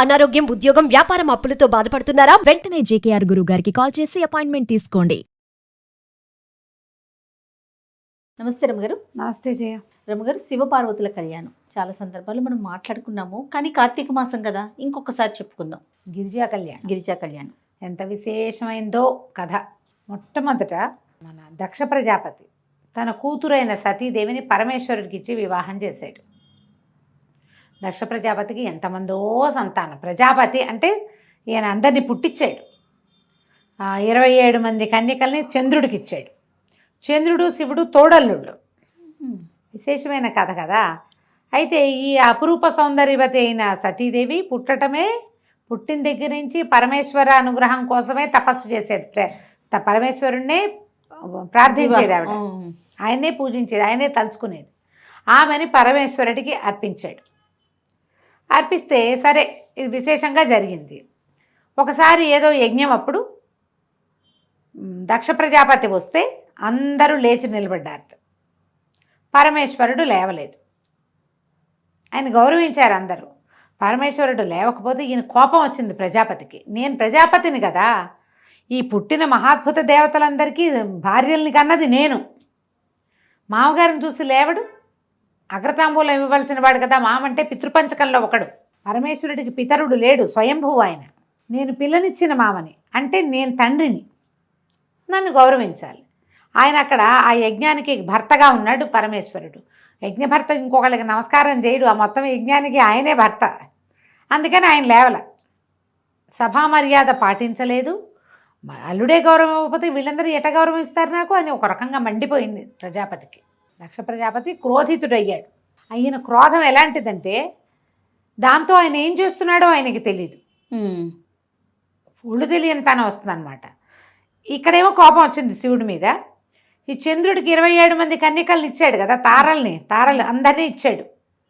అనారోగ్యం, ఉద్యోగం, వ్యాపారం అప్పులతో బాధపడుతున్నారా? వెంటనే జేకేఆర్ గురువు గారికి కాల్ చేసి అపాయింట్మెంట్ తీసుకోండి. నమస్తే రమగారు. నమస్తే జయ. రమగారు, శివపార్వతుల కళ్యాణం చాలా సందర్భాలు మనం మాట్లాడుకున్నాము, కానీ కార్తీక మాసం కదా, ఇంకొకసారి చెప్పుకుందాం. గిరిజా కళ్యాణం ఎంత విశేషమైందో కథ. మొట్టమొదట మన దక్ష ప్రజాపతి తన కూతురైన సతీదేవిని పరమేశ్వరుడికి ఇచ్చి వివాహం చేశాడు. దక్ష ప్రజాపతికి ఎంతమందో సంతానం. ప్రజాపతి అంటే ఈయన అందరినీ పుట్టించాడు. 27 మంది కన్యకల్ని చంద్రుడికి ఇచ్చాడు. చంద్రుడు శివుడు తోడల్లుళ్ళు. విశేషమైన కథ కదా. అయితే ఈ అపురూప సౌందర్యవతి అయిన సతీదేవి పుట్టిన దగ్గర నుంచి పరమేశ్వర అనుగ్రహం కోసమే తపస్సు చేసేది. పరమేశ్వరుణ్ణే ప్రార్థించేది ఆవిడ. ఆయనే పూజించేది, ఆయనే తలుచుకునేది. ఆమెని పరమేశ్వరుడికి అర్పించాడు. అర్పిస్తే సరే, ఇది విశేషంగా జరిగింది. ఒకసారి ఏదో యజ్ఞం అప్పుడు దక్ష ప్రజాపతి వస్తే అందరూ లేచి నిలబడ్డారు. పరమేశ్వరుడు లేవలేదు. ఆయన గౌరవించారు అందరూ. పరమేశ్వరుడు లేవకపోతే ఈయన కోపం వచ్చింది ప్రజాపతికి. నేను ప్రజాపతిని కదా, ఈ పుట్టిన మహాద్భుత దేవతలందరికీ భార్యల్ని కన్నది నేను. మామగారిని చూసి లేవడు. అగ్రతాంబూలం ఇవ్వవలసిన వాడు కదా. మామంటే పితృపంచకంలో ఒకడు. పరమేశ్వరుడికి పితరుడు లేడు, స్వయంభువు ఆయన. నేను పిల్లనిచ్చిన మామని, అంటే నేను తండ్రిని, నన్ను గౌరవించాలి. ఆయన అక్కడ ఆ యజ్ఞానికి భర్తగా ఉన్నాడు పరమేశ్వరుడు. యజ్ఞభర్త ఇంకొకళ్ళకి నమస్కారం చేయడు, ఆ మొత్తం యజ్ఞానికి ఆయనే భర్త. అందుకని ఆయన లేవల, సభా మర్యాద పాటించలేదు. అల్లుడే గౌరవం ఇవ్వకపోతే వీళ్ళందరూ ఎట గౌరవం ఇస్తారు నాకు అని ఒక రకంగా మండిపోయింది ప్రజాపతికి. దక్ష ప్రజాపతి క్రోధితుడయ్యాడు. ఆయన క్రోధం ఎలాంటిదంటే, దాంతో ఆయన ఏం చేస్తున్నాడో ఆయనకి తెలియదు. ఒళ్ళు తెలియని తన వస్తుందన్నమాట. ఇక్కడేమో కోపం వచ్చింది శివుడి మీద. ఈ చంద్రుడికి 27 మంది కన్యకల్ని ఇచ్చాడు కదా, తారలు అందరినీ ఇచ్చాడు.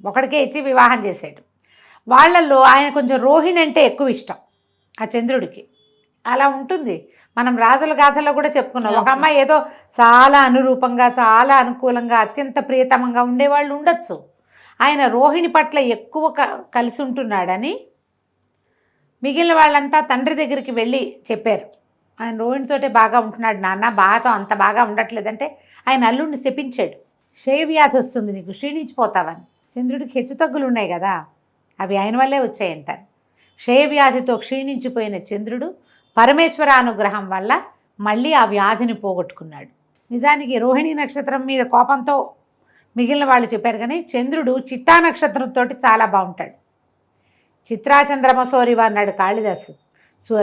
ఒకడికే ఇచ్చి వివాహం చేశాడు. వాళ్ళల్లో ఆయన కొంచెం రోహిణి అంటే ఎక్కువ ఇష్టం ఆ చంద్రుడికి. అలా ఉంటుంది. మనం రాజుల గాథల్లో కూడా చెప్పుకున్నాం. ఒక అమ్మాయి ఏదో చాలా అనురూపంగా, చాలా అనుకూలంగా, అత్యంత ప్రియతమంగా ఉండేవాళ్ళు ఉండొచ్చు. ఆయన రోహిణి పట్ల ఎక్కువ కలిసి ఉంటున్నాడని మిగిలిన వాళ్ళంతా తండ్రి దగ్గరికి వెళ్ళి చెప్పారు. ఆయన రోహిణితోటే బాగా ఉంటున్నాడు నాన్న, బాగాతో అంత బాగా ఉండట్లేదంటే ఆయన అల్లుడిని శపించాడు. క్షయవ్యాధి వస్తుంది నీకు, క్షీణించిపోతావని. చంద్రుడికి హెచ్చుతగ్గులు ఉన్నాయి కదా, అవి ఆయన వల్లే వచ్చాయంటారు. క్షయవ్యాధితో క్షీణించిపోయిన చంద్రుడు పరమేశ్వర అనుగ్రహం వల్ల మళ్ళీ ఆ వ్యాధిని పోగొట్టుకున్నాడు. నిజానికి రోహిణి నక్షత్రం మీద కోపంతో మిగిలిన వాళ్ళు చెప్పారు, కానీ చంద్రుడు చిత్తా నక్షత్రంతో చాలా బాగుంటాడు. చిత్రాచంద్రమసోరివ అన్నాడు కాళిదాసు.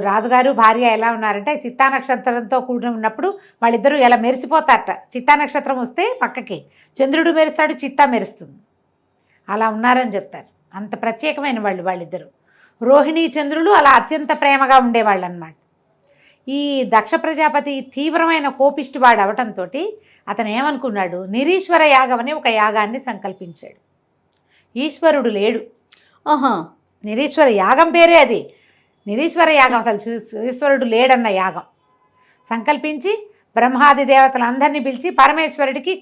రాజుగారు భార్య ఎలా ఉన్నారంటే, చిత్తా నక్షత్రంతో కూడి ఉన్నప్పుడు వాళ్ళిద్దరూ ఎలా మెరిసిపోతారట. చిత్తా నక్షత్రం వస్తే పక్కకి చంద్రుడు మెరుస్తాడు, చిత్తా మెరుస్తుంది. అలా ఉన్నారని చెప్తారు. అంత ప్రత్యేకమైన వాళ్ళిద్దరూ. రోహిణి చంద్రులు అలా అత్యంత ప్రేమగా ఉండేవాళ్ళు అన్నమాట. ఈ దక్ష ప్రజాపతి తీవ్రమైన కోపిష్టివాడు అవటంతో అతను ఏమనుకున్నాడు, నిరీశ్వర యాగం అని ఒక యాగాన్ని సంకల్పించాడు. ఈశ్వరుడు లేడు. నిరీశ్వర యాగం పేరే అది, నిరీశ్వర యాగం. అసలు ఈశ్వరుడు లేడన్న యాగం సంకల్పించి బ్రహ్మాది దేవతలందరినీ పిలిచి పరమేశ్వరుడికి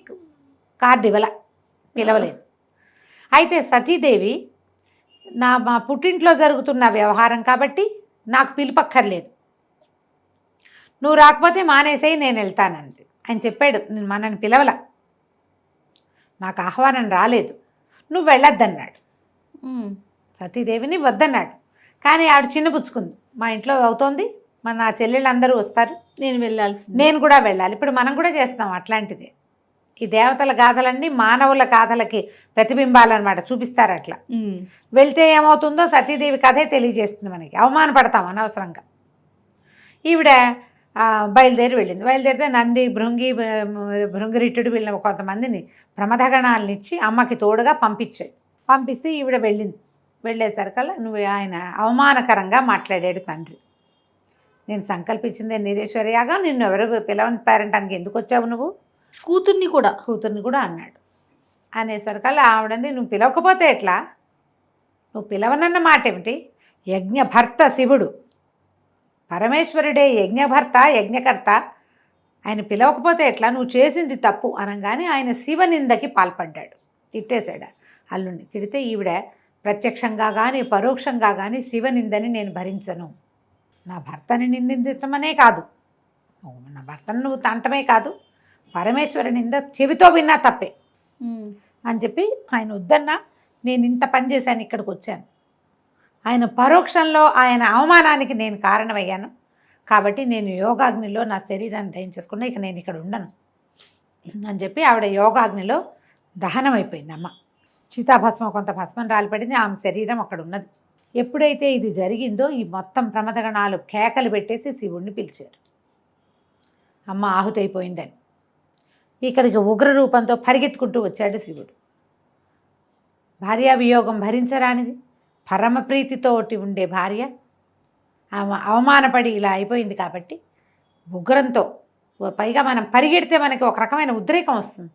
కార్డు పిలవలేదు. అయితే సతీదేవి, మా పుట్టింట్లో జరుగుతున్న వ్యవహారం కాబట్టి నాకు పిలుపక్కర్లేదు, నువ్వు రాకపోతే మానేసేయి, నేను వెళ్తానంది. ఆయన చెప్పాడు, నేను మనని పిలవల, నాకు ఆహ్వానం రాలేదు, నువ్వు వెళ్ళొద్దన్నాడు. సతీదేవిని వద్దన్నాడు. కానీ ఆవిడ చిన్నపుచ్చుకుంది. మా ఇంట్లో అవుతోంది, నా చెల్లెళ్ళు అందరూ వస్తారు, నేను కూడా వెళ్ళాలి. ఇప్పుడు మనం కూడా చేస్తాం అట్లాంటిది. ఈ దేవతల గాథలన్నీ మానవుల గాథలకి ప్రతిబింబాలన్నమాట, చూపిస్తారు. అట్లా వెళ్తే ఏమవుతుందో సతీదేవి కథే తెలియజేస్తుంది మనకి. అవమానపడతాం అనవసరంగా. ఈవిడ బయలుదేరి వెళ్ళింది. బయలుదేరితే నంది, భృంగిరిట్టుడు వీళ్ళని కొంతమందిని ప్రమథగణాలను ఇచ్చి అమ్మకి తోడుగా పంపిస్తే ఈవిడ వెళ్ళింది. వెళ్ళేసరికల్లా ఆయన అవమానకరంగా మాట్లాడాడు తండ్రి. నేను సంకల్పించిందే నిరీశ్వర యాగం, నిన్ను ఎవరు పిలవనిపారంటానికి ఎందుకు వచ్చావు, నువ్వు కూతుర్ని కూడా అన్నాడు. అనేసరికల్లా ఆవిడంది, నువ్వు పిలవకపోతే ఎట్లా, నువ్వు పిలవనన్న మాట ఏమిటి, యజ్ఞభర్త శివుడు, పరమేశ్వరుడే యజ్ఞభర్త యజ్ఞకర్త, ఆయన పిలవకపోతే ఎట్లా, నువ్వు చేసింది తప్పు అనగానే ఆయన శివనిందకి పాల్పడ్డాడు. తిట్టేశాడు అల్లుడిని. తిడితే ఈవిడ ప్రత్యక్షంగా కానీ పరోక్షంగా కానీ శివనిందని నేను భరించను. నా భర్తని నిందించటమనే కాదు, నా భర్తను నువ్వు తంటమే కాదు, పరమేశ్వర నింద చెవితో విన్నా తప్పే అని చెప్పి ఆయన వద్దన్నా నేను ఇంత పని చేశాను, ఇక్కడికి వచ్చాను. ఆయన పరోక్షంలో ఆయన అవమానానికి నేను కారణమయ్యాను కాబట్టి నేను యోగాగ్నిలో నా శరీరాన్ని దహించేసుకున్నా, ఇక నేను ఇక్కడ ఉండను అని చెప్పి ఆవిడ యోగాగ్నిలో దహనం అయిపోయింది. అమ్మ చితాభస్మం కొంత భస్మం రాలిపడింది, ఆమె శరీరం అక్కడ ఉన్నది. ఎప్పుడైతే ఇది జరిగిందో ఈ మొత్తం ప్రమదగణాలు కేకలు పెట్టేసి శివుణ్ణి పిలిచారు, అమ్మ ఆహుతి అయిపోయిందని. ఇక్కడికి ఉగ్ర రూపంతో పరిగెత్తుకుంటూ వచ్చాడు శివుడు. భార్యా వియోగం భరించరానిది, పరమప్రీతితోటి ఉండే భార్య ఆమె అవమానపడి ఇలా అయిపోయింది కాబట్టి ఉగ్రంతో, పైగా మనం పరిగెడితే మనకి ఒక రకమైన ఉద్రేకం వస్తుంది.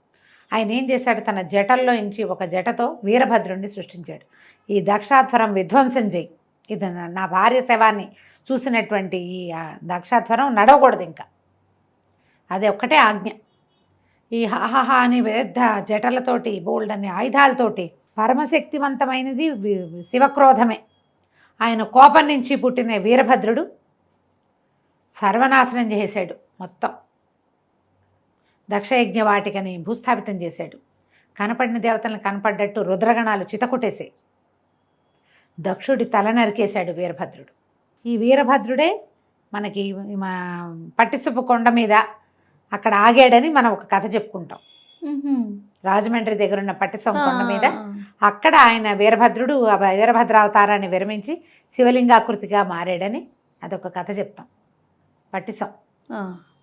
ఆయన ఏం చేశాడు, తన జటల్లో నుంచి ఒక జటతో వీరభద్రుడిని సృష్టించాడు. ఈ దక్షాధ్వరం విధ్వంసం చేయి, ఇది నా భార్య శవాన్ని చూసినటువంటి ఈ దక్షాధ్వరం నడవకూడదు ఇంకా, అది ఒక్కటే ఆజ్ఞ. ఈ హాహా అని పెద్ద జటలతోటి బోల్డ్ అనే ఆయుధాలతోటి పరమశక్తివంతమైనది శివక్రోధమే. ఆయన కోపం నుంచి పుట్టిన వీరభద్రుడు సర్వనాశనం చేశాడు మొత్తం. దక్షయజ్ఞ వాటికని భూస్థాపితం చేశాడు. కనపడిన దేవతలను కనపడ్డట్టు రుద్రగణాలు చితకొట్టేసాయి. దక్షుడి తల నరికేశాడు వీరభద్రుడు. ఈ వీరభద్రుడే మనకి పట్టిసపు కొండ మీద అక్కడ ఆగాడని మనం ఒక కథ చెప్పుకుంటాం. రాజమండ్రి దగ్గర ఉన్న పట్టిసం కొండ మీద అక్కడ ఆయన వీరభద్రుడు వీరభద్రావతారాన్ని విరమించి శివలింగాకృతిగా మారాడని అదొక కథ చెప్తాం. పట్టిసం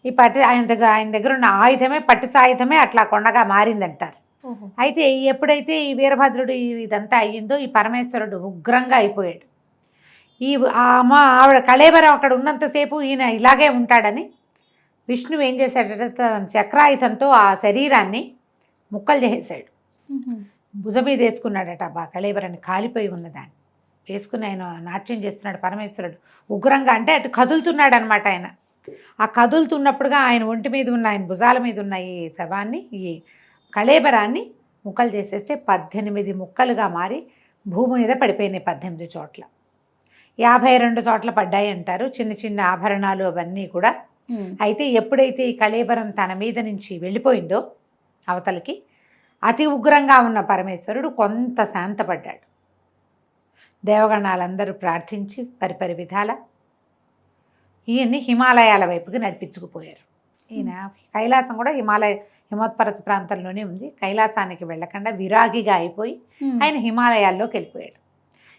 ఈ ఆయన దగ్గర ఉన్న ఆయుధమే పట్టిసాయుధమే అట్లా కొండగా మారిందంటారు. అయితే ఎప్పుడైతే ఈ వీరభద్రుడు ఇదంతా అయ్యిందో ఈ పరమేశ్వరుడు ఉగ్రంగా అయిపోయాడు. ఆవిడ కళేబరం అక్కడ ఉన్నంతసేపు ఈయన ఇలాగే ఉంటాడని విష్ణువు ఏం చేశాడంటే తన చక్రాయుధంతో ఆ శరీరాన్ని ముక్కలు చేసేసాడు. భుజం మీద వేసుకున్నాడట కళేబరాన్ని, కాలిపోయి ఉన్నదాన్ని వేసుకుని ఆయన నాట్యం చేస్తున్నాడు పరమేశ్వరుడు ఉగ్రంగా. అంటే అటు కదులుతున్నాడు అనమాట ఆయన. ఆ కదులుతున్నప్పుడుగా ఆయన ఒంటి మీద ఉన్న, ఆయన భుజాల మీద ఉన్న ఈ శవాన్ని, ఈ కళేబరాన్ని ముక్కలు చేసేస్తే 18 ముక్కలుగా మారి భూమి మీద పడిపోయినాయి. 18 చోట్ల 52 చోట్ల పడ్డాయి అంటారు, చిన్న చిన్న ఆభరణాలు అవన్నీ కూడా. అయితే ఎప్పుడైతే ఈ కళేబరం తన మీద నుంచి వెళ్ళిపోయిందో అవతలకి, అతి ఉగ్రంగా ఉన్న పరమేశ్వరుడు కొంత శాంతపడ్డాడు. దేవగణాలందరూ ప్రార్థించి పరిపరి విధాల ఈయన్ని హిమాలయాల వైపుకి నడిపించుకుపోయారు. ఈయన కైలాసం కూడా హిమోత్పర్వత ప్రాంతంలోనే ఉంది. కైలాసానికి వెళ్ళకుండా విరాగిగా అయిపోయి ఆయన హిమాలయాల్లోకి వెళ్ళిపోయాడు.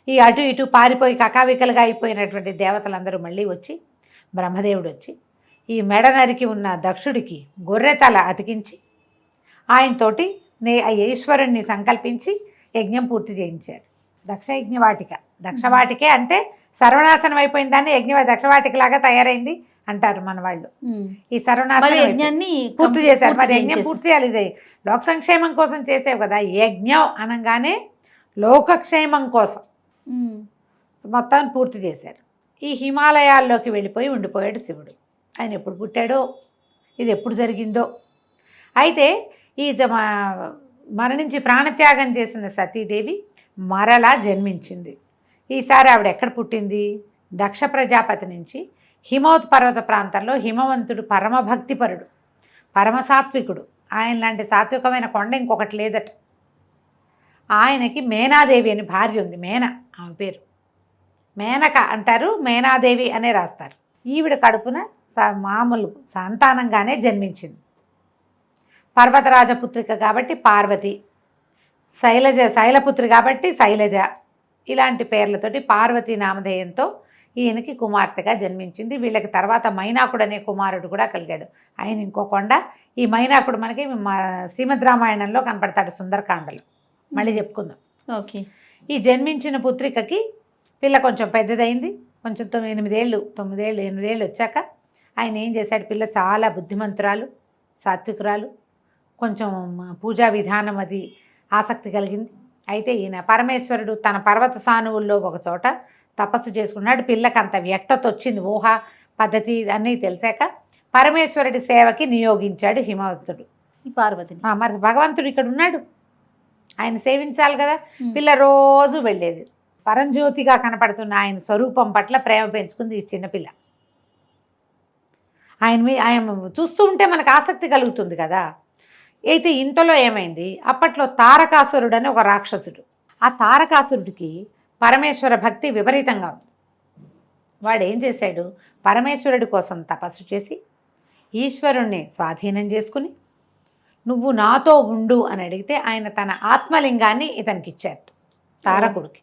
ఈ అటు ఇటు పారిపోయి కకావికలుగా అయిపోయినటువంటి దేవతలందరూ మళ్ళీ వచ్చి, బ్రహ్మదేవుడు వచ్చి ఈ మెడ నరికి ఉన్న దక్షుడికి గొర్రెతల అతికించి ఆయనతోటి ఈశ్వరుణ్ణి సంకల్పించి యజ్ఞం పూర్తి చేయించారు. దక్షయజ్ఞవాటిక, దక్షవాటికే అంటే సర్వనాశనం అయిపోయిన దాన్ని దక్షవాటికలాగా తయారైంది అంటారు మన వాళ్ళు. ఈ సర్వనాశనాన్ని పూర్తి చేశారు. మరి యజ్ఞం పూర్తి చేయాలి, ఇది లోక సంక్షేమం కోసం చేసేవి కదా. యజ్ఞం అనగానే లోకక్షేమం కోసం మొత్తాన్ని పూర్తి చేశారు. ఈ హిమాలయాల్లోకి వెళ్ళిపోయి ఉండిపోయాడు శివుడు. ఆయన ఎప్పుడు పుట్టాడో, ఇది ఎప్పుడు జరిగిందో. అయితే ఈ మరణించి ప్రాణత్యాగం చేసిన సతీదేవి మరలా జన్మించింది. ఈసారి ఆవిడ ఎక్కడ పుట్టింది? దక్ష ప్రజాపతి నుంచి హిమోత్పర్వత ప్రాంతంలో హిమవంతుడు పరమభక్తిపరుడు, పరమసాత్వికుడు. ఆయన లాంటి సాత్వికమైన కొండ ఇంకొకటి లేదట. ఆయనకి మేనాదేవి అని భార్య ఉంది. ఆమె పేరు మేనక అంటారు, మేనాదేవి అనే రాస్తారు. ఈవిడ కడుపున మామూలు సంతానంగానే జన్మించింది. పర్వతరాజపుత్రిక కాబట్టి పార్వతి, శైలపుత్రి కాబట్టి శైలజ, ఇలాంటి పేర్లతోటి పార్వతీ నామధేయంతో ఈయనకి కుమార్తెగా జన్మించింది. వీళ్ళకి తర్వాత మైనాకుడు అనే కుమారుడు కూడా కలిగాడు. ఆయన ఇంకో కొండ. ఈ మైనాకుడు మనకి శ్రీమద్ రామాయణంలో కనపడతాడు, సుందరకాండలో. మళ్ళీ చెప్పుకుందాం. ఓకే. ఈ జన్మించిన పుత్రికకి పిల్ల కొంచెం పెద్దదైంది. కొంచెం 8 ఏళ్ళు వచ్చాక ఆయన ఏం చేశాడు, పిల్ల చాలా బుద్ధిమంతురాలు, సాత్వికురాలు, కొంచెం పూజా విధానం అది ఆసక్తి కలిగింది. అయితే ఈయన పరమేశ్వరుడు తన పర్వత సానువుల్లో ఒక చోట తపస్సు చేసుకున్నాడు. పిల్లకి అంత వ్యక్తత వచ్చింది, ఊహ పద్ధతి అన్నీ తెలిసాక పరమేశ్వరుడి సేవకి నియోగించాడు హిమవంతుడు ఈ పార్వతిని. మరి భగవంతుడు ఇక్కడ ఉన్నాడు, ఆయన సేవించాలి కదా. పిల్ల రోజు వెళ్ళేది. పరంజ్యోతిగా కనపడుతున్న ఆయన స్వరూపం పట్ల ప్రేమ పెంచుకుంది ఈ చిన్నపిల్ల. ఆయన చూస్తూ ఉంటే మనకు ఆసక్తి కలుగుతుంది కదా. అయితే ఇంతలో ఏమైంది, అప్పట్లో తారకాసురుడు అని ఒక రాక్షసుడు. ఆ తారకాసురుడికి పరమేశ్వర భక్తి విపరీతంగా ఉంది. వాడు ఏం చేశాడు, పరమేశ్వరుడి కోసం తపస్సు చేసి ఈశ్వరుణ్ణి స్వాధీనం చేసుకుని నువ్వు నాతో ఉండు అని అడిగితే ఆయన తన ఆత్మలింగాన్ని ఇతనికి ఇచ్చారు, తారకుడికి.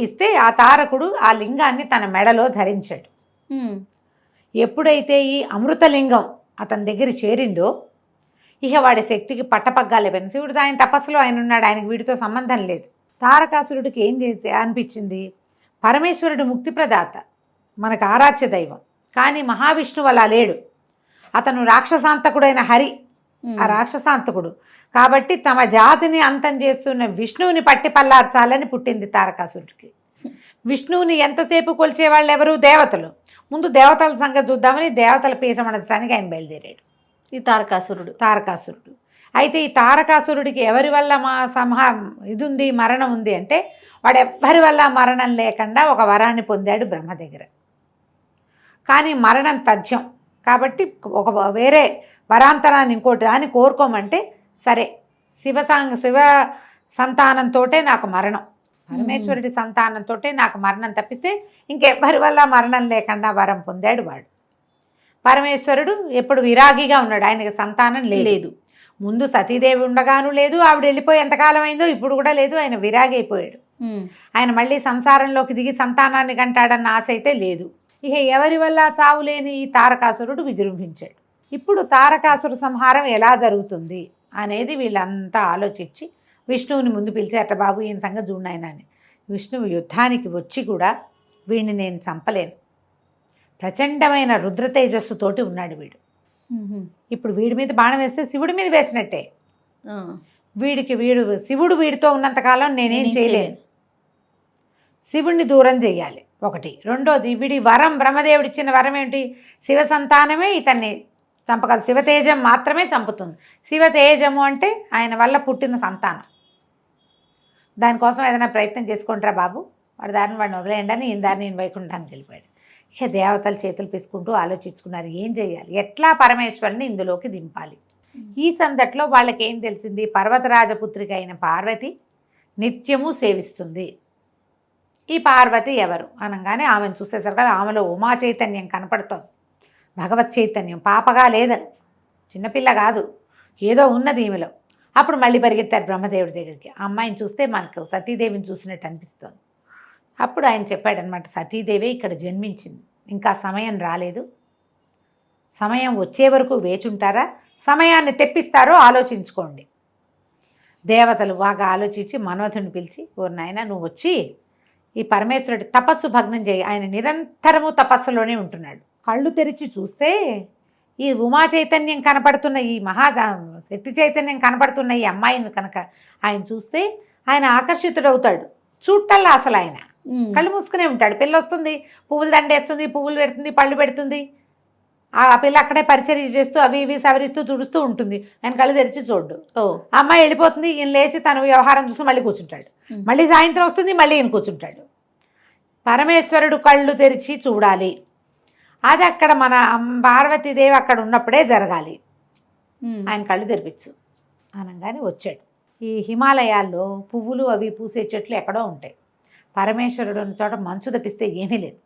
ఇస్తే ఆ తారకుడు ఆ లింగాన్ని తన మెడలో ధరించాడు. ఎప్పుడైతే ఈ అమృతలింగం అతని దగ్గర చేరిందో ఇక వాడి శక్తికి పట్టపగ్గాలే పని. శివుడు ఆయన తపస్సులో ఆయన ఉన్నాడు, ఆయనకు వీడితో సంబంధం లేదు. తారకాసురుడికి ఏం చేస్తే అనిపించింది, పరమేశ్వరుడు ముక్తి ప్రదాత, మనకు ఆరాధ్య దైవం. కానీ మహావిష్ణువు అలా లేడు, అతను రాక్షసాంతకుడైన హరి, ఆ రాక్షసాంతకుడు. కాబట్టి తమ జాతిని అంతం చేస్తున్న విష్ణువుని పట్టి పల్లార్చాలని పుట్టింది తారకాసురుడికి. విష్ణువుని ఎంతసేపు కొలిచేవాళ్ళు ఎవరు, దేవతలు. ముందు దేవతల సంగతి చూద్దామని దేవతల పీఠమనచడానికి ఆయన బయలుదేరాడు ఈ తారకాసురుడు. అయితే ఈ తారకాసురుడికి ఎవరి వల్ల ఇది ఉంది, మరణం ఉంది అంటే వాడు ఎవ్వరి వల్ల మరణం లేకుండా ఒక వరాన్ని పొందాడు బ్రహ్మ దగ్గర. కానీ మరణం తథ్యం కాబట్టి ఒక వేరే వరాంతరాన్ని ఇంకోటి అని కోరుకోమంటే సరే శివ సంతానంతో నాకు మరణం, పరమేశ్వరుడి సంతానంతో నాకు మరణం తప్పిస్తే ఇంకెవ్వరి వల్ల మరణం లేకుండా వరం పొందాడు వాడు. పరమేశ్వరుడు ఎప్పుడు విరాగిగా ఉన్నాడు, ఆయనకి సంతానం లేదు. ముందు సతీదేవి ఉండగాను లేదు, ఆవిడ వెళ్ళిపోయి ఎంతకాలం అయిందో ఇప్పుడు కూడా లేదు, ఆయన విరాగి అయిపోయాడు. ఆయన మళ్ళీ సంసారంలోకి దిగి సంతానాన్ని కంటాడన్న ఆశ అయితే లేదు. ఇక ఎవరి వల్ల చావులేని ఈ తారకాసురుడు విజృంభించాడు. ఇప్పుడు తారకాసుర సంహారం ఎలా జరుగుతుంది అనేది వీళ్ళంతా ఆలోచించి విష్ణువుని ముందు పిలిచారట, బాబు ఈయన సంగతి చూడాయన అని. విష్ణువు యుద్ధానికి వచ్చి కూడా వీడిని నేను చంపలేను, ప్రచండమైన రుద్ర తేజస్సుతోటి ఉన్నాడు వీడు. ఇప్పుడు వీడి మీద బాణం వేస్తే శివుడి మీద వేసినట్టే. శివుడు వీడితో ఉన్నంతకాలం నేనేం చేయలేను, శివుడిని దూరం చేయాలి ఒకటి. రెండోది వీడి వరం, బ్రహ్మదేవుడు ఇచ్చిన వరం ఏంటి, శివ సంతానమే ఇతన్ని చంపగలదు, శివతేజం మాత్రమే చంపుతుంది. శివతేజము అంటే ఆయన వల్ల పుట్టిన సంతానం. దానికోసం ఏదైనా ప్రయత్నం చేసుకుంటారా బాబు, వాడిని వదిలేయండి అని ఈయన దారిని వైకుంఠానికి వెళ్ళిపోయాడు. ఇక దేవతల చేతులు పిసుకుంటూ ఆలోచించుకున్నారు ఏం చేయాలి, ఎట్లా పరమేశ్వరుని ఇందులోకి దింపాలి. ఈ సందట్లో వాళ్ళకి ఏం తెలిసింది, పర్వతరాజపుత్రిక అయిన పార్వతి నిత్యము సేవిస్తుంది. ఈ పార్వతి ఎవరు అనగానే ఆమెను చూసేసరికి ఆమెలో ఉమా చైతన్యం కనపడుతుంది, భగవత్ చైతన్యం, పాపగా లేదని, చిన్నపిల్ల కాదు, ఏదో ఉన్నది ఈమెలో. అప్పుడు మళ్ళీ పరిగెత్తారు బ్రహ్మదేవుడి దగ్గరికి. ఆ అమ్మాయిని చూస్తే మనకు సతీదేవిని చూసినట్టు అనిపిస్తుంది. అప్పుడు ఆయన చెప్పాడనమాట, సతీదేవి ఇక్కడ జన్మించింది, ఇంకా సమయం రాలేదు, సమయం వచ్చే వరకు వేచుంటారా, సమయాన్ని తెప్పిస్తారో ఆలోచించుకోండి. దేవతలు బాగా ఆలోచించి మన్మథుడిని పిలిచి, ఓ నాయనా నువ్వు వచ్చి ఈ పరమేశ్వరుడి తపస్సు భగ్నం చేయి, ఆయన నిరంతరము తపస్సులోనే ఉంటున్నాడు. కళ్ళు తెరిచి చూస్తే ఈ ఉమా చైతన్యం కనపడుతున్న, ఈ శక్తి చైతన్యం కనపడుతున్న ఈ అమ్మాయిని కనుక ఆయన చూస్తే ఆయన ఆకర్షితుడవుతాడు. చూడటల్లా అసలు ఆయన కళ్ళు మూసుకునే ఉంటాడు. పిల్ల వస్తుంది, పువ్వులు దండేస్తుంది, పువ్వులు పెడుతుంది, పళ్ళు పెడుతుంది, ఆ పిల్ల అక్కడే పరిచర్య చేస్తూ అవి ఇవి సవరిస్తూ తుడుస్తూ ఉంటుంది. ఆయన కళ్ళు తెరిచి చూడు. అమ్మాయి వెళ్ళిపోతుంది, ఈయన లేచి తన వ్యవహారం చూసి మళ్ళీ కూర్చుంటాడు. మళ్ళీ సాయంత్రం వస్తుంది, మళ్ళీ ఈయన కూర్చుంటాడు. పరమేశ్వరుడు కళ్ళు తెరిచి చూడాలి, అది అక్కడ మన పార్వతీదేవి అక్కడ ఉన్నప్పుడే జరగాలి. ఆయన కళ్ళు తెరిపించు అనగానే వచ్చాడు. ఈ హిమాలయాల్లో పువ్వులు అవి పూసే చెట్లు ఎక్కడో ఉంటాయి. పరమేశ్వరుడు ఉన్న చోట మంచు తప్పిస్తే ఏమీ లేదు.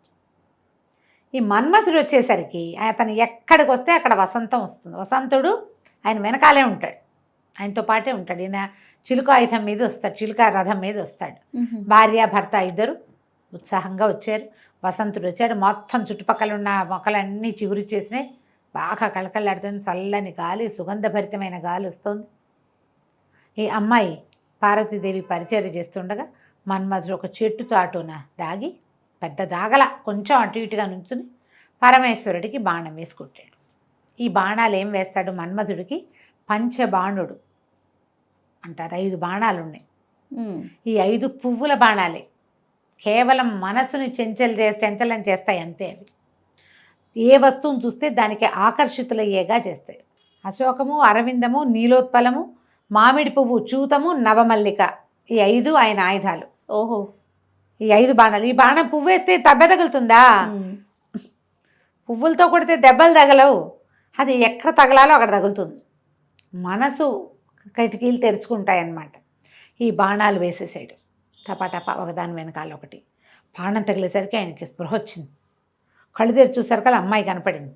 ఈ మన్మథుడు వచ్చేసరికి అతను ఎక్కడికి వస్తే అక్కడ వసంతం వస్తుంది. వసంతుడు ఆయన వెనకాలే ఉంటాడు, ఆయనతో పాటే ఉంటాడు. ఈయన చిలుక ఆయుధం మీద వస్తాడు, చిలుక రథం మీద వస్తాడు. భార్య భర్త ఇద్దరు ఉత్సాహంగా వచ్చారు. వసంతుడు వచ్చాడు, మొత్తం చుట్టుపక్కల ఉన్న మొక్కలన్నీ చిగురు చేసినాయి, బాగా కళకళలాడుతుంది, చల్లని గాలి, సుగంధభరితమైన గాలి వస్తుంది. ఈ అమ్మాయి పార్వతీదేవి పరిచర్య చేస్తుండగా మన్మథుడు ఒక చెట్టు చాటున దాగి, పెద్ద దాగల కొంచెం అటు ఇటుగా నుంచుని పరమేశ్వరుడికి బాణం వేసుకుంటాడు. ఈ బాణాలు ఏం వేస్తాడు మన్మథుడికి, పంచబాణుడు అంటారు. 5 బాణాలు ఉన్నాయి. ఈ 5 పువ్వుల బాణాలే, కేవలం మనసుని చంచలం చేస్తాయి అంతే. అవి ఏ వస్తువును చూస్తే దానికి ఆకర్షితులయ్యేగా చేస్తాయి. అశోకము, అరవిందము, నీలోత్పలము, మామిడి పువ్వు, చూతము, నవమల్లిక, ఈ 5 ఆయన ఆయుధాలు. ఓహో. ఈ 5 బాణాలు. ఈ బాణం పువ్వు వేస్తే దెబ్బ తగులుతుందా? పువ్వులతో కొడితే దెబ్బలు తగలవు. అది ఎక్కడ తగలాలో అక్కడ తగులుతుంది. మనసు కిటికీలు తెరుచుకుంటాయన్నమాట. ఈ బాణాలు వేసేసాడు టపాటపా, ఒకదాని వెనకాల ఒకటి. బాణం తగిలేసరికి ఆయనకి స్పృహ వచ్చింది. కళ్ళు తెరిచి చూసరికి అమ్మాయి కనపడింది.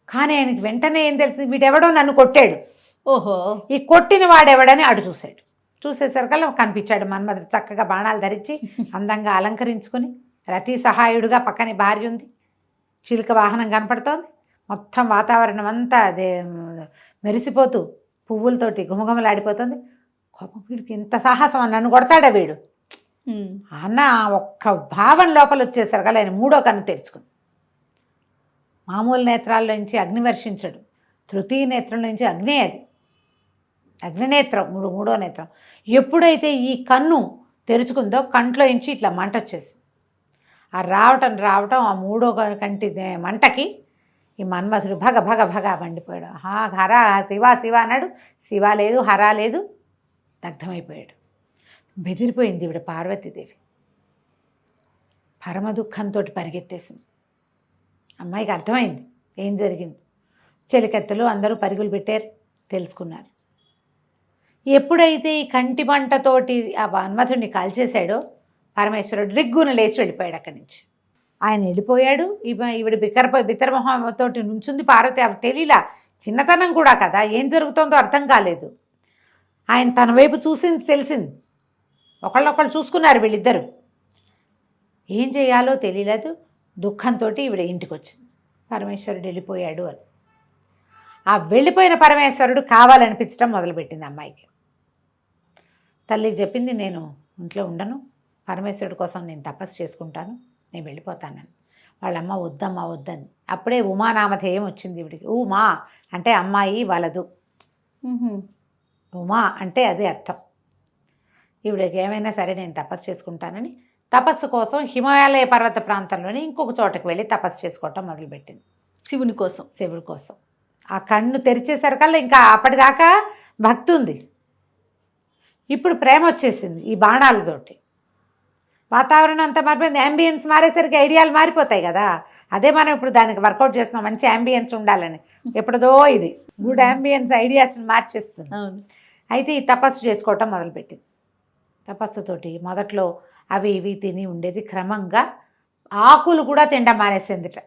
కానీ ఆయనకి వెంటనే ఏం తెలిసింది, వీడెవడో నన్ను కొట్టాడు. ఓహో. ఈ కొట్టిన వాడెవడని అటు చూశాడు. చూసేసరికల్లా కనిపించాడు మన్మధుడు చక్కగా బాణాలు ధరించి అందంగా అలంకరించుకొని, రతి సహాయుడుగా పక్కనే భార్య ఉంది, చిలుక వాహనం కనపడుతోంది. మొత్తం వాతావరణం అంతా అదే మెరిసిపోతూ పువ్వులతోటి గుమగుమలాడిపోతుంది. కోపం, వీడికి ఇంత సాహసం, నన్ను కొడతాడా వీడు అన్న ఒక్క భావం లోపల వచ్చేసరికల్లా ఆయన 3వ కన్ను తెరుచుకుంది. మామూలు నేత్రాల్లోంచి అగ్ని వర్షించడు, తృతీయ నేత్రంలోంచి అగ్నే, అది అగ్నినేత్రం, 3వ నేత్రం. ఎప్పుడైతే ఈ కన్ను తెరుచుకుందో కంట్లో నుంచి ఇట్లా మంట వచ్చేసి, ఆ రావటం ఆ 3వ కంటి మంటకి ఈ మన్మధుడు భగ భగ భగ మండిపోయాడు. హర శివ శివ అన్నాడు. శివ లేదు, హర లేదు, దగ్ధమైపోయాడు. బెదిరిపోయింది ఈవిడ పార్వతీదేవి. పరమ దుఃఖంతో పరిగెత్తేసింది. అమ్మాయికి అర్థమైంది ఏం జరిగింది. చెలికత్తెలు అందరూ పరుగులు పెట్టారు, తెలుసుకున్నారు. ఎప్పుడైతే ఈ కంటి మంటతోటి ఆ మన్మధుడిని కాల్చేశాడో పరమేశ్వరుడు రిగ్గున లేచి వెళ్ళిపోయాడు అక్కడి నుంచి. ఆయన వెళ్ళిపోయాడు. ఈవిడ బిత్తరమొహంతోటి నుంచుంది పార్వతి. అవి తెలియలా, చిన్నతనం కూడా కదా, ఏం జరుగుతుందో అర్థం కాలేదు. ఆయన తన వైపు చూసింది, తెలిసింది. ఒకళ్ళొకళ్ళు చూసుకున్నారు వీళ్ళిద్దరు. ఏం చేయాలో తెలియలేదు. దుఃఖంతో ఈవిడ ఇంటికి వచ్చింది. పరమేశ్వరుడు వెళ్ళిపోయాడు అని. ఆ వెళ్ళిపోయిన పరమేశ్వరుడు కావాలనిపించడం మొదలుపెట్టింది అమ్మాయికి. తల్లికి చెప్పింది, నేను ఇంట్లో ఉండను, పరమేశ్వరుడు కోసం నేను తపస్సు చేసుకుంటాను, నేను వెళ్ళిపోతానని. వాళ్ళమ్మ వద్దమ్మా వద్దని. అప్పుడే ఉమానామధేయం వచ్చింది ఈవిడికి. ఉమా అంటే అమ్మాయి వలదు, ఉమా అంటే అదే అర్థం. ఈవిడకి ఏమైనా సరే నేను తపస్సు చేసుకుంటానని తపస్సు కోసం హిమాలయ పర్వత ప్రాంతంలోని ఇంకొక చోటకు వెళ్ళి తపస్సు చేసుకోవటం మొదలుపెట్టింది. శివుని కోసం. శివుడి కోసం. ఆ కన్ను తెరిచేసరికల్లా ఇంకా అప్పటిదాకా భక్తి ఉంది, ఇప్పుడు ప్రేమ వచ్చేసింది. ఈ బాణాలతోటి వాతావరణం అంతా మారిపోయింది. యాంబియన్స్ మారేసరికి ఐడియాలు మారిపోతాయి కదా. అదే మనం ఇప్పుడు దానికి వర్కౌట్ చేస్తున్నాం, మంచి యాంబియన్స్ ఉండాలని. ఎప్పుడుదో ఇది గుడ్ యాంబియన్స్ ఐడియాస్ని మార్చేస్తుంది. అయితే ఈ తపస్సు చేసుకోవటం మొదలుపెట్టింది. తపస్సుతోటి మొదట్లో అవి ఇవి తిని ఉండేది, క్రమంగా ఆకులు కూడా తిండ మానేసిందిట.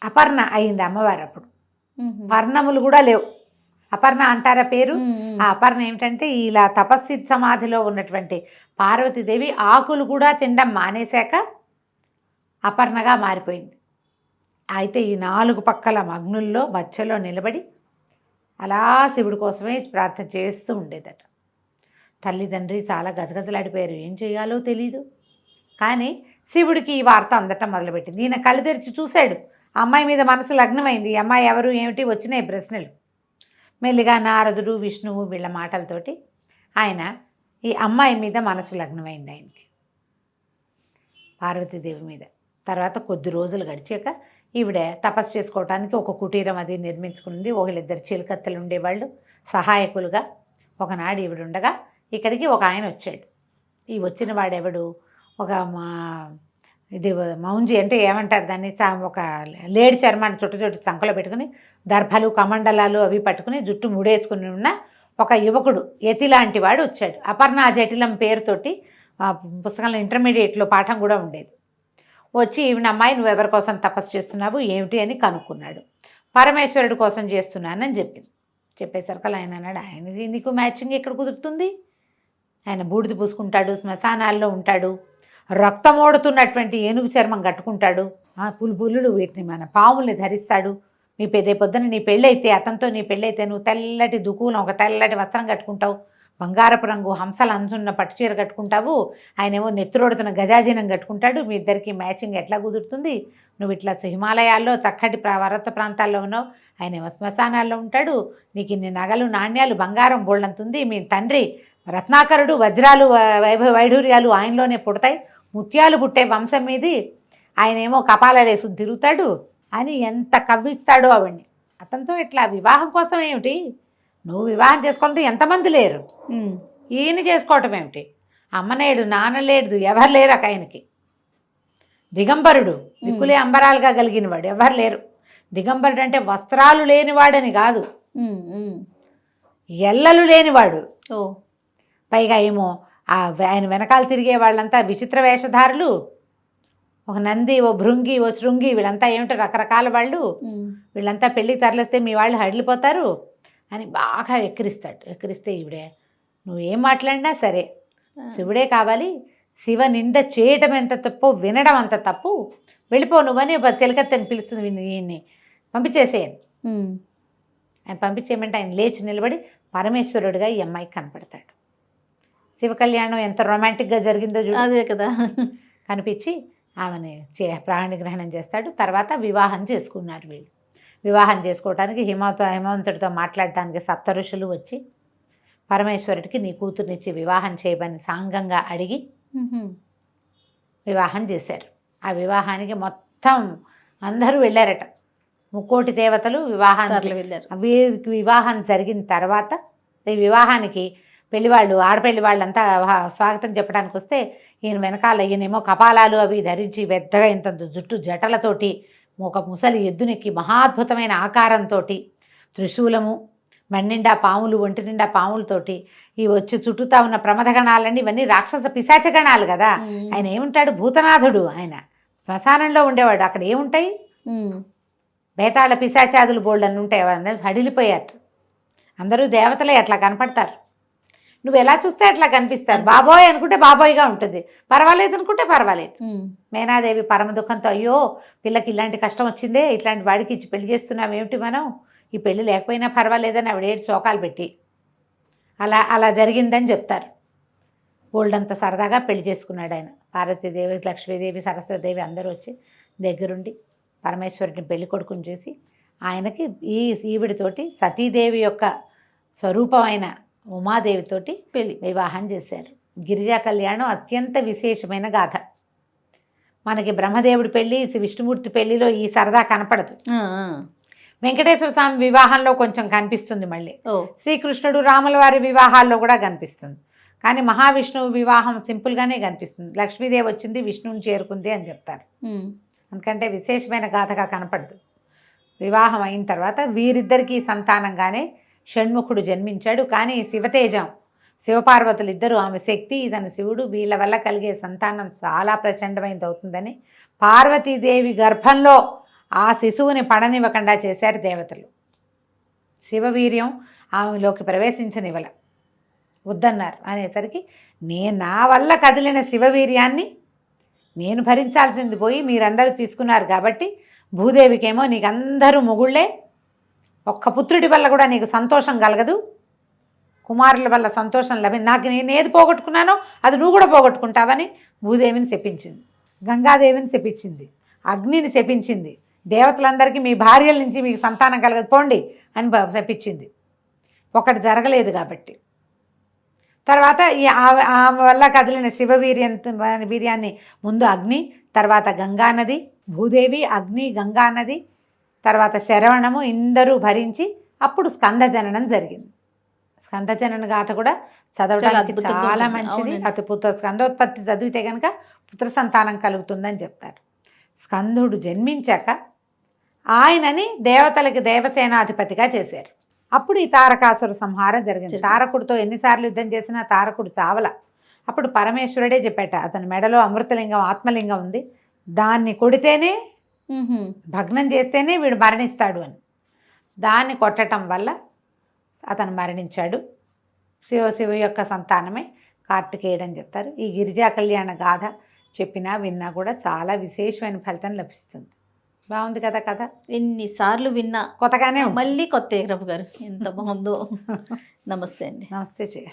అపర్ణ అయింది అమ్మవారు అప్పుడు. పర్ణములు కూడా లేవు. అపర్ణ అంటారా పేరు? ఆ అపర్ణ ఏమిటంటే, ఇలా తపస్సి సమాధిలో ఉన్నటువంటి పార్వతీదేవి ఆకులు కూడా తినడం మానేశాక అపర్ణగా మారిపోయింది. అయితే ఈ 4 పక్కల అగ్నుల్లో మధ్యలో నిలబడి అలా శివుడి కోసమే ప్రార్థన చేస్తూ ఉండేదట. తల్లిదండ్రి చాలా గజగజలాడిపోయారు, ఏం చేయాలో తెలీదు. కానీ శివుడికి ఈ వార్త అందటం మొదలుపెట్టింది. ఈయన కళ్ళు తెరిచి చూశాడు, అమ్మాయి మీద మనసు లగ్నమైంది. ఈ అమ్మాయి ఎవరు ఏమిటి వచ్చినాయి ప్రశ్నలు. మెల్లిగా నారదుడు, విష్ణువు వీళ్ళ మాటలతోటి ఆయన ఈ అమ్మాయి మీద మనసు లగ్నమైంది ఆయనకి, పార్వతీదేవి మీద. తర్వాత కొద్ది రోజులు గడిచాక ఈవిడ తపస్సు చేసుకోవడానికి ఒక కుటీరం అది నిర్మించుకుంది. ఒకళ్ళిద్దరు చిలుకత్తెలు ఉండేవాళ్ళు సహాయకులుగా. ఒకనాడు ఈవిడ ఉండగా ఇక్కడికి ఒక ఆయన వచ్చాడు. ఈ వచ్చిన వాడెవడు, ఒక ఇది మౌంజి అంటే ఏమంటారు దాన్ని, ఒక లేడి చర్మాన్ని చుట్టు చంకలో పెట్టుకుని దర్భలు కమండలాలు అవి పట్టుకుని జుట్టు ముడేసుకుని ఉన్న ఒక యువకుడు, యతి లాంటి వాడు వచ్చాడు. అపర్ణ జటిలం పేరుతోటి పుస్తకంలో ఇంటర్మీడియట్లో పాఠం కూడా ఉండేది. వచ్చి ఈవిడ, అమ్మాయి నువ్వు ఎవరి కోసం తపస్సు చేస్తున్నావు ఏమిటి అని కనుక్కున్నాడు. పరమేశ్వరుడి కోసం చేస్తున్నానని చెప్పింది. చెప్పేసరికి ఆయన అన్నాడు, ఆయనది నీకు మ్యాచింగ్ ఎక్కడ కుదురుతుంది? ఆయన బూడిద పూసుకుంటాడు, శ్మశానాల్లో ఉంటాడు, రక్తమోడుతున్నటువంటి ఏనుగు చర్మం కట్టుకుంటాడు, పులులు వీటిని మన పాముల్ని ధరిస్తాడు. మీ పొద్దున నీ పెళ్ళైతే, అతనితో నీ పెళ్ళైతే నువ్వు తెల్లటి దుకులం ఒక తెల్లటి వస్త్రం కట్టుకుంటావు, బంగారపు రంగు హంసలు అంచున్న పట్టుచీర కట్టుకుంటావు, ఆయనేమో నెత్తురోడుతున్న గజాజీనం కట్టుకుంటాడు. మీ ఇద్దరికి మ్యాచింగ్ ఎట్లా కుదురుతుంది? నువ్వు ఇట్లా హిమాలయాల్లో చక్కటి పర్వత ప్రాంతాల్లో ఉన్నావు, ఆయనేమో శ్మశానాల్లో ఉంటాడు, నీకు ఇన్ని నగలు నాణ్యాలు బంగారం బోళ్ళంతుంది, మీ తండ్రి రత్నాకరుడు, వజ్రాలు వైఢూర్యాలు ఆయనలోనే పుడతాయి, ముత్యాలు పుట్టే వంశం మీది, ఆయనేమో కపాలలేసు తిరుగుతాడు అని ఎంత కవ్విస్తాడో ఆవిడ్ని. అతనితో ఇట్లా వివాహం కోసం ఏమిటి, నువ్వు వివాహం చేసుకోవాలంటే ఎంతమంది లేరు, ఈయన చేసుకోవటం ఏమిటి? అమ్మ లేడు, నాన్న లేడు, ఎవరు లేరు ఆయనకి. దిగంబరుడు, దిక్కులే అంబరాలుగా కలిగినవాడు, ఎవరు లేరు. దిగంబరుడు అంటే వస్త్రాలు లేనివాడని కాదు, ఎల్లలు లేనివాడు. పైగా ఏమో ఆయన వెనకాల తిరిగే వాళ్ళంతా విచిత్ర వేషధారులు, ఒక నంది, ఓ భృంగి, ఓ శృంగి, వీళ్ళంతా ఏమిటో రకరకాల వాళ్ళు. వీళ్ళంతా పెళ్ళికి తరలిస్తే మీ వాళ్ళు హడిలిపోతారు అని బాగా ఎక్కిరిస్తాడు. ఎక్కిరిస్తే ఈవిడే నువ్వేం మాట్లాడినా సరే శివుడే కావాలి, శివ నింద చేయటం ఎంత తప్పు, వినడం అంత తప్పు, వెళ్ళిపో నువ్వని చెలికత్తని పిలుస్తుంది ఈయన్ని, పంపించేసేయని. ఆయన పంపించేయమంటే ఆయన లేచి నిలబడి పరమేశ్వరుడిగా ఈ అమ్మాయికి కనపడతాడు. శివ కళ్యాణం ఎంత రొమాంటిక్గా జరిగిందో చూడు. అదే కదా. కనిపించి ఆమెని ప్రాణిగ్రహణం చేస్తాడు. తర్వాత వివాహం చేసుకున్నారు వీళ్ళు. వివాహం చేసుకోవడానికి హిమవంతుడితో మాట్లాడటానికి సప్త ఋషులు వచ్చి పరమేశ్వరుడికి నీ కూతుర్నిచ్చి వివాహం చేయమని సాంగంగా అడిగి వివాహం చేశారు. ఆ వివాహానికి మొత్తం అందరూ వెళ్ళారట, 3,000,000 దేవతలు వివాహానికి వెళ్ళారు. వీరికి వివాహం జరిగిన తర్వాత ఈ వివాహానికి పెళ్లివాళ్ళు, ఆడపెళ్లి వాళ్ళంతా స్వాగతం చెప్పడానికి వస్తే ఈయన వెనకాల ఈయనేమో కపాలాలు అవి ధరించి పెద్దగా ఇంత జుట్టు జటలతోటి ఒక ముసలి ఎద్దునెక్కి మహాద్భుతమైన ఆకారంతో త్రిశూలము, మన్నిండా పాములు, ఒంటి నిండా పాములతోటి ఈ వచ్చి చుట్టూతా ఉన్న ప్రమథగణాలన్నీ ఇవన్నీ రాక్షస పిశాచగణాలు కదా. ఆయన ఏముంటాడు? భూతనాథుడు. ఆయన శ్మశానంలో ఉండేవాడు. అక్కడ ఏముంటాయి? బేతాళ పిశాచాదులు బోల్డ్ అని ఉంటాయి. అందరూ హడిలిపోయారు. అందరూ దేవతలే అట్లా కనపడతారు. నువ్వు ఎలా చూస్తే అట్లా కనిపిస్తారు. బాబోయ్ అనుకుంటే బాబోయ్గా ఉంటుంది, పర్వాలేదు అనుకుంటే పర్వాలేదు. మేనాదేవి పరమ దుఃఖంతో అయ్యో పిల్లకి ఇలాంటి కష్టం వచ్చిందే, ఇట్లాంటి వాడికి ఇచ్చి పెళ్లి చేస్తున్నాం ఏమిటి మనం, ఈ పెళ్ళి లేకపోయినా పర్వాలేదని ఆవిడ 7 శోకాలు పెట్టి అలా జరిగిందని చెప్తారు. బోల్డంత సరదాగా పెళ్లి చేసుకున్నాడు ఆయన. పార్వతీదేవి, లక్ష్మీదేవి, సరస్వతీదేవి అందరూ వచ్చి దగ్గరుండి పరమేశ్వరుడిని పెళ్లి కొడుకుని చేసి ఆయనకి ఈవిడితోటి సతీదేవి యొక్క స్వరూపమైన ఉమాదేవితోటి పెళ్లి వివాహం చేశారు. గిరిజా కళ్యాణం అత్యంత విశేషమైన గాథ. మనకి బ్రహ్మదేవుడి పెళ్ళి, విష్ణుమూర్తి పెళ్లిలో ఈ సరదా కనపడదు. వెంకటేశ్వర స్వామి వివాహంలో కొంచెం కనిపిస్తుంది, మళ్ళీ శ్రీకృష్ణుడు రాముల వారి వివాహాల్లో కూడా కనిపిస్తుంది. కానీ మహావిష్ణువు వివాహం సింపుల్గానే కనిపిస్తుంది. లక్ష్మీదేవి వచ్చింది, విష్ణువుని చేరుకుంది అని చెప్తారు. ఎందుకంటే విశేషమైన గాథగా కనపడదు. వివాహం అయిన తర్వాత వీరిద్దరికీ సంతానంగానే షణ్ముఖుడు జన్మించాడు. కానీ శివతేజం, శివపార్వతులు ఇద్దరు, ఆమె శక్తి, ఇతను శివుడు, వీళ్ళ వల్ల కలిగే సంతానం చాలా ప్రచండమైనది అవుతుందని పార్వతీదేవి గర్భంలో ఆ శిశువుని పడనివ్వకుండా చేశారు దేవతలు. శివవీర్యం ఆమెలోకి ప్రవేశించనివ్వల, వద్దన్నారు. అనేసరికి నా వల్ల కదిలిన శివవీర్యాన్ని నేను భరించాల్సింది పోయి మీరందరూ తీసుకున్నారు కాబట్టి భూదేవికేమో నీకు అందరూ మొగుళ్ళే, ఒక్క పుత్రుడి వల్ల కూడా నీకు సంతోషం కలగదు, కుమారుల వల్ల సంతోషం నాకు నేను ఏది పోగొట్టుకున్నానో అది నువ్వు కూడా పోగొట్టుకుంటావని భూదేవిని శపించింది. గంగాదేవిని శపించింది, అగ్నిని శపించింది, దేవతలందరికీ మీ భార్యల నుంచి మీకు సంతానం కలగదు పోండి అని శపించింది. ఒకటి జరగలేదు కాబట్టి తర్వాత ఆమె వల్ల కదిలిన వీర్యాన్ని ముందు అగ్ని, తర్వాత గంగానది, భూదేవి, అగ్ని, గంగానది, తర్వాత శరవణము ఇందరూ భరించి అప్పుడు స్కందజననం జరిగింది. స్కందజనన గాథ కూడా చదవడానికి చాలా మంచిది. అతి స్కందోత్పత్తి చదివితే కనుక పుత్ర సంతానం కలుగుతుందని చెప్తారు. స్కందుడు జన్మించాక ఆయనని దేవతలకి దేవసేనాధిపతిగా చేశారు. అప్పుడు ఈ తారకాసుర సంహారం జరిగింది. తారకుడితో ఎన్నిసార్లు యుద్ధం చేసినా తారకుడు చావల. అప్పుడు పరమేశ్వరుడే చెప్పాట, అతని మెడలో అమృతలింగం, ఆత్మలింగం ఉంది, దాన్ని కొడితేనే, భగ్నం చేస్తేనే వీడు మరణిస్తాడు అని. దాన్ని కొట్టడం వల్ల అతను మరణించాడు. శివ యొక్క సంతానమే కార్తికేయుడు అని చెప్తారు. ఈ గిరిజా కళ్యాణ గాథ చెప్పినా విన్నా కూడా చాలా విశేషమైన ఫలితం లభిస్తుంది. బాగుంది కదా కథ. ఎన్నిసార్లు విన్నా కొత్తగానే మళ్ళీ కొత్త రఘు గారు ఎంత బాగుందో. నమస్తే అండి. నమస్తే చెయ్య.